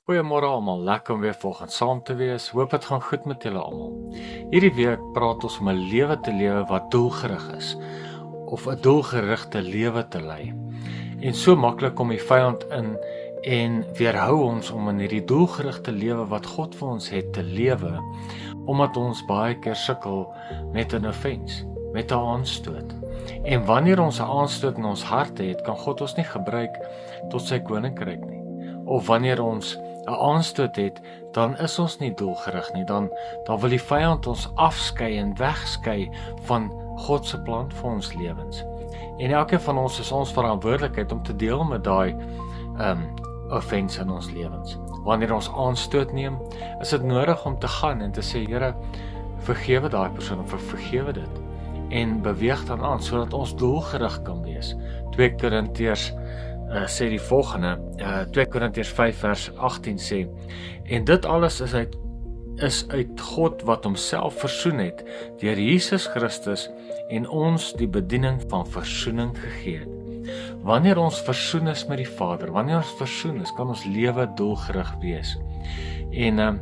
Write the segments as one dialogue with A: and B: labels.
A: Goeiemôre almal, lekker om weer vanoggend saam te wees. Hoop dit gaan goed met julle almal. Hierdie week praat ons om 'n lewe te lewe wat doelgerig is, of 'n doelgerigte lewe te lei. En so maklik kom die vyand in en weerhou ons om in hierdie doelgerigte lewe wat God vir ons het te lewe, omdat ons baie keer sukkel met 'n offense, met 'n aanstoot. En wanneer ons 'n aanstoot in ons harte het, kan God ons nie gebruik tot sy koninkryk nie. Of wanneer ons 'n aanstoot het, dan is ons nie doelgerig nie, dan wil die vyand ons afskei en wegskei van God se plan vir ons lewens. En elkeen van ons is ons verantwoordelikheid om te deel met daai offense in ons lewens. Wanneer ons aanstoot neem, is dit nodig om te gaan en te sê, Here, vergewe daai persoon of vergewe dit. En beweeg dan aan, sodat ons doelgerig kan wees. 2 Korintiërs sê die volgende, 2 Korintiërs 5 vers 18 sê, en dit alles is uit God wat homself versoen het, deur Jesus Christus en ons die bediening van versoening gegee het. Wanneer ons versoen is met die Vader, wanneer ons versoen is, kan ons lewe doelgerig wees. En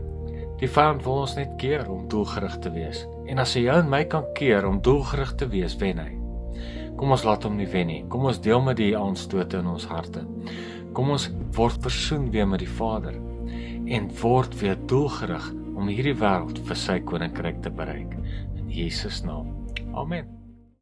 A: die vyand wil ons net keer om doelgerig te wees. En as hy jou en my kan keer om doelgerig te wees, wen hy. Kom ons laat hom nie wen nie. Kom ons deel met die aanstote in ons harte. Kom ons word versoen weer met die Vader en word weer doelgerig om hierdie wêreld vir sy koninkryk te bereik. In Jesus naam. Amen.